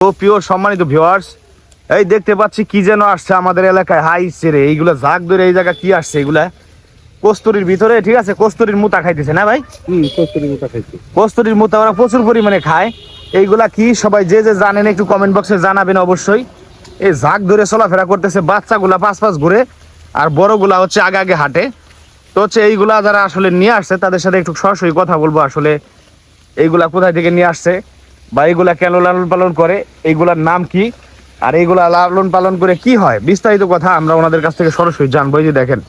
তো প্রিয় সম্মানিত ভিউয়ার্স, এই দেখতে পাচ্ছি কি যেন আসছে আমাদের এলাকায়। হাই সেরে এইগুলা জাগ ধরে এই জায়গা কি আসছে, এগুলা কস্তুরির ভিতরে, ঠিক আছে, কস্তুরির মুতা খাইতেছে না ভাই? কস্তুরির মুতা খাইছে। কস্তুরির মুতা ওরা প্রচুর পরিমাণে খায়। এইগুলা কি সবাই যে যে জানেন একটু কমেন্ট বক্সে জানাবেন অবশ্যই। এই জাগ ধরে চলাফেরা করতেছে, বাচ্চাগুলা পাঁচ পাঁচ ঘুরে আর বড়গুলা হচ্ছে আগে আগে হাঁটে। তো হচ্ছে এইগুলা যারা আসলে নিয়ে আসছে তাদের সাথে একটু সরাসরি কথা বলবো, আসলে এইগুলা কোথায় থেকে নিয়ে আসছে বা এইগুলা কেন লালন পালন করে, এইগুলার নাম কি, আর এইগুলা লালন পালন করে কি হয়, বিস্তারিত কথা আমরা ওনাদের কাছ থেকে সরাসরি জানবো। এই যে দেখেন,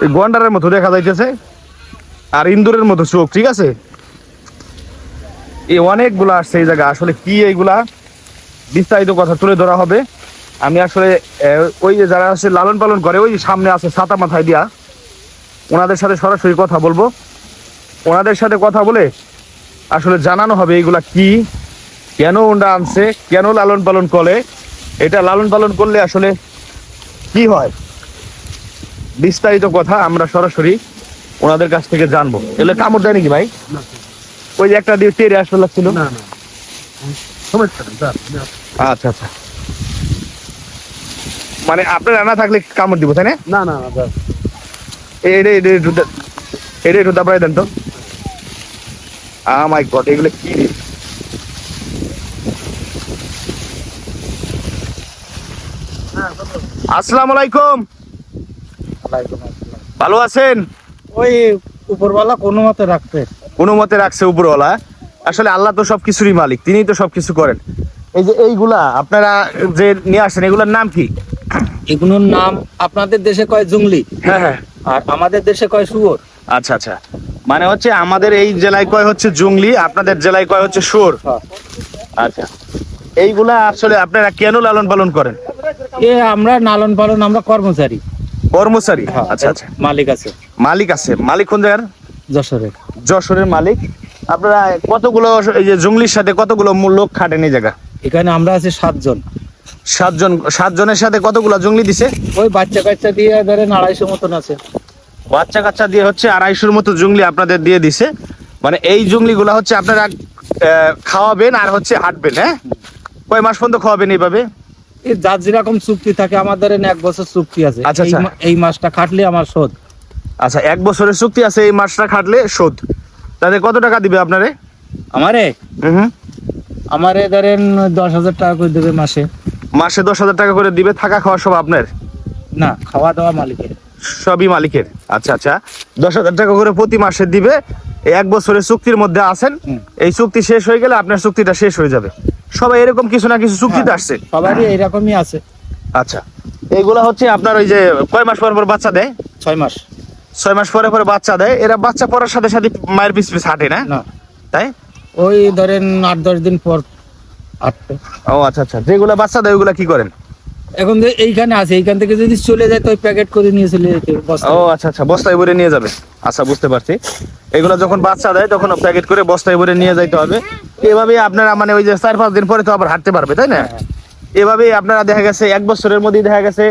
এই গন্ডারের মতো দেখা যাইতেছে আর ইন্দুরের মতো চোখ, ঠিক আছে। এই অনেকগুলা আসছে এই জায়গা, আসলে কি এইগুলা বিস্তারিত কথা তুলে ধরা হবে। আমি আসলে ওই যে যারা আছে লালন পালন করে, ওই সামনে আছে ছাতা মাথায় দিয়া, ওনাদের সাথে সরাসরি কথা বলবো। ওনাদের সাথে কথা বলে আসলে জানানো হবে এইগুলা কি, কেন ওনরা আনছে, কেন লালন পালন করে, এটা লালন পালন করলে আসলে কি হয়, বিস্তারিত কথা আমরা সরাসরি ওনাদের কাছ থেকে জানবো। এগুলো কামড় দেয় নাকি ভাই? ওই যে একটা দিয়ে টেরে আসতে লাগছিল। আচ্ছা আচ্ছা, মানে আপনার রান্না থাকলে কামড় দিব, তাই না? না না না, এটা একটু দাবাই দেন তো। মাই গড, এগুলো কি? আসসালামু আলাইকুম। ভালো আছেন? ওই উপরওয়ালা কোনো মতে রাখতে, কোনো মতে রাখছে উপরওয়ালা। আসলে আল্লাহ তো সবকিছুরই মালিক, তিনিই তো সবকিছু করেন। এই যে এইগুলা আপনারা যে নিয়ে আসেন, এগুলোর নাম কি? এগুলোর নাম আপনাদের দেশে কয় জুংলি, হ্যাঁ হ্যাঁ, আর আমাদের দেশে কয় শুয়োর। আচ্ছা আচ্ছা, মানে হচ্ছে আমাদের এই জেলায় কয় হচ্ছে জুংলি, আপনাদের জেলায় কয় হচ্ছে শুয়োর। আচ্ছা, এইগুলা আসলে আপনারা কেন লালন পালন করেন? আমরা লালন পালন, আমরা কর্মচারী। কর্মচারী? আচ্ছা আচ্ছা, মালিক আছে। মালিক আছে। মালিক কোন জায়গার? যশোরের। যশোরের মালিক। আপনারা কতগুলো এই যে জুংলির সাথে কতগুলো লোক খাটেন এই জায়গা? এখানে আমরা আছি 7 জন। 7 জন। 7 জনের সাথে কতগুলো জুংলি দিছে? ওই বাচ্চা কাচ্চা দিয়ে ধরেন 250 মতন আছে। বাচ্চা কাচ্চা দিয়ে হচ্ছে 250-র মতো জুংলি আপনাদের দিয়ে দিছে। মানে এই জুংলিগুলা হচ্ছে আপনারা খাওয়াবেন আর হচ্ছে হাঁটবেন। হ্যাঁ, কয় মাস পর্যন্ত খাওয়াবেন এইভাবে? এই যার যেরকম চুক্তি থাকে, আমাদের 1 বছর চুক্তি আছে। আচ্ছা আচ্ছা, এই মাসটা খাটলে আমার শোধ। আচ্ছা, 1 বছরের চুক্তি আছে, এই মাসটা খাটলে শোধ। তাদের কত টাকা দিবে আপনারে? আমারে ধরেন 10,000 টাকা করে দেবে মাসে। মাসে 10,000 টাকা করে দিবে, থাকা খাওয়া সব আপনার? না, খাওয়া দাওয়া মালিকের। সবই মালিকের। আচ্ছা আচ্ছা, 10,000 টাকা করে প্রতি মাসে দিবে। এই 1 বছরের চুক্তির মধ্যে আছেন, এই চুক্তি শেষ হয়ে গেলে আপনার চুক্তিটা শেষ হয়ে যাবে। সবাই এরকম কিছু না কিছু চুক্তিতে আসছে, সবারই এইরকমই আছে। আচ্ছা, এইগুলা হচ্ছে আপনার ওই যে কয় মাস পর পর বাচ্চা দেয়? 6 মাস। 6 মাস পরে পরে বাচ্চা দেয়। এরা বাচ্চা পড়ার সাথে সাথে মায়ের পিছ পিছ হাঁটে না? না, তাই ওই ধরেন 8-10 দিন পর হাঁটবে। ও আচ্ছা আচ্ছা, যেগুলা বাচ্চা দেয় ওগুলা কি করেন? এখন যে এইখানে আছে, এইখান থেকে যদি চলে যায় তো ওই প্যাকেট করে নিয়ে চলে যেতে ও আচ্ছা আচ্ছা, বস্তায় ভরে নিয়ে যাবে। আচ্ছা, বুঝতে পারছি। এগুলো যখন বাচ্চা দেয় তখন প্যাকেট করে বস্তায় ভরে নিয়ে যাইতে হবে। এভাবেই আপনারা মানে ওই যে 4-5 দিন পরে তো আবার হাঁটতে পারবে, তাই না? এভাবেই আপনারা দেখা গেছে 1 বছরের মধ্যেই দেখা গেছে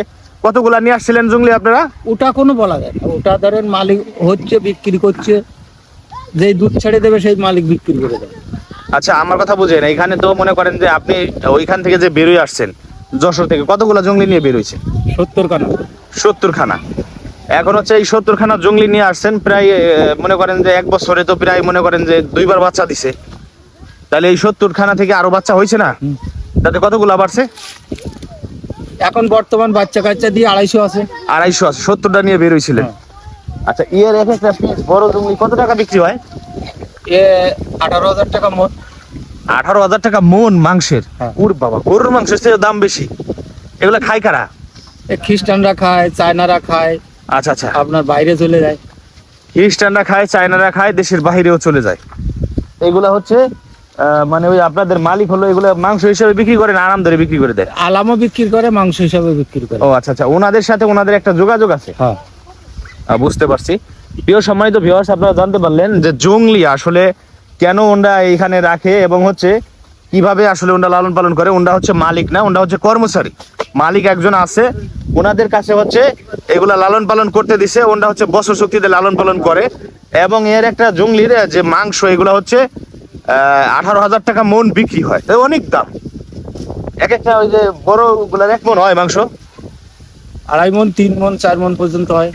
কতগুলা নিয়ে আসছিলেন জুংলি আপনারা? ওটা কোনো বলা যায় না। ওটা ধরেন মালিক হচ্ছে বিক্রি করছে, যেই দুধ ছেড়ে দেবে সেই মালিক বিক্রি করে দেবে। আচ্ছা, আমার কথা বুঝেন, এখানে তো মনে করেন যে আপনি ওইখান থেকে যে বেরোয় আসছেন যশোর থেকে, কতগুলা জুংলি নিয়ে বেরোইছে? 70 খানা। 70 খানা। এখন হচ্ছে এই 70 খানা জুংলি নিয়ে আসছেন, প্রায় মনে করেন যে 1 বছরে তো প্রায় মনে করেন যে 2বার বাচ্চা দিছে। তাহলে এই 70 খানা থেকে আরো বাচ্চা হয়েছে না? তাতে কতগুলা বাড়ছে? এখন বর্তমান বাচ্চা কাচ্চা দিয়ে 250 আছে। 250 আছে। 70টা নিয়ে বেরোইছিলেন। আচ্ছা, ইয়ের এক একটা পিস বড় জুংলি কত টাকা বিক্রি হয়? 18,000 টাকা মন। 18,000 টাকা মন মাংসের? ওর বাবা, গরুর মাংসের চেয়ে দাম বেশি। এগুলা খায় কারা? খ্রিস্টানরা খায়, চায়নারা খায়। আচ্ছা আচ্ছা, আপনার বাইরে চলে যায়। খ্রিস্টানরা খায়, চায়নারা খায়, দেশের বাহিরেও চলে যায়। এগুলা হচ্ছে মানে ওই আপনাদের মালিক হলো এগুলো মাংস হিসেবে বিক্রি করে না আরাম ধরে বিক্রি করে দেয়? আলামও বিক্রি করে, মাংস হিসাবে বিক্রি করে। ও আচ্ছা আচ্ছা, ওনাদের সাথে ওনাদের একটা যোগাযোগ আছে। হ্যাঁ, বুঝতে পারছি। প্রিয় সম্মানিত ভিউয়ার্স, আপনারা জানতে পারলেন যে জুংলি আসলে কেন ওনরা এইখানে রাখে এবং হচ্ছে কিভাবে আসলে ওনরা লালন পালন করে। ওনরা হচ্ছে মালিক না, ওনরা হচ্ছে কর্মচারী। মালিক একজন আছে, ওনাদের কাছে হচ্ছে এগুলা লালন পালন করতে দিছে। ওনরা হচ্ছে বছর চুক্তিতে লালন পালন করে এবং এর একটা জুংলির যে মাংস, এগুলা হচ্ছে 18,000 টাকা মন বিক্রি হয়, তাই অনেক দাম। এক একটা ওই যে বড় গুলার 1 মন হয় মাংস? 2.5 মন 3 মন 4 মন পর্যন্ত হয়।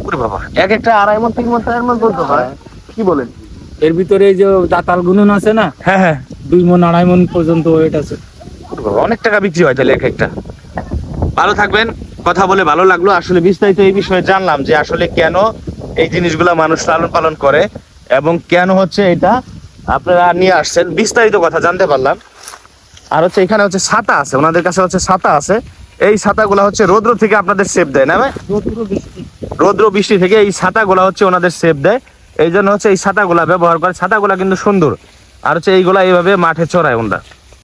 ওরে বাবা, এক একটা 2.5 মন 3 মন 4 মন পর্যন্ত হয়? কি বলেন? এর ভিতরে এই যে দাতাল গুনুন আছে না, হ্যাঁ হ্যাঁ, 2 মন 2.5 মন পর্যন্ত ওয়েট আছে। ওরে বাবা, অনেক টাকা বিক্রি হয় তাহলে এক একটা। ভালো থাকবেন, কথা বলে ভালো লাগলো। আসলে বিস্তারিত এই বিষয়ে জানলাম যে আসলে কেন এই জিনিসগুলা মানুষ লালন পালন করে এবং কেন হচ্ছে এটা আপনারা নিয়ে আসছেন, বিস্তারিত কথা জানতে পারলাম। আর হচ্ছে এখানে হচ্ছে ছাতা আছে, ওনাদের কাছে হচ্ছে ছাতা আছে। এই ছাতাগুলা হচ্ছে রৌদ্র থেকে আপনাদের সেফ দেয় না ভাই? রৌদ্র বৃষ্টি থেকে এই ছাতাগুলা হচ্ছে ওনাদের সেফ দেয়, এই জন্য হচ্ছে এই ছাতাগুলা ব্যবহার করে। ছাতাগুলা কিন্তু সুন্দর। আর হচ্ছে এইগুলা এইভাবে মাঠে চড়ায় ওনারা।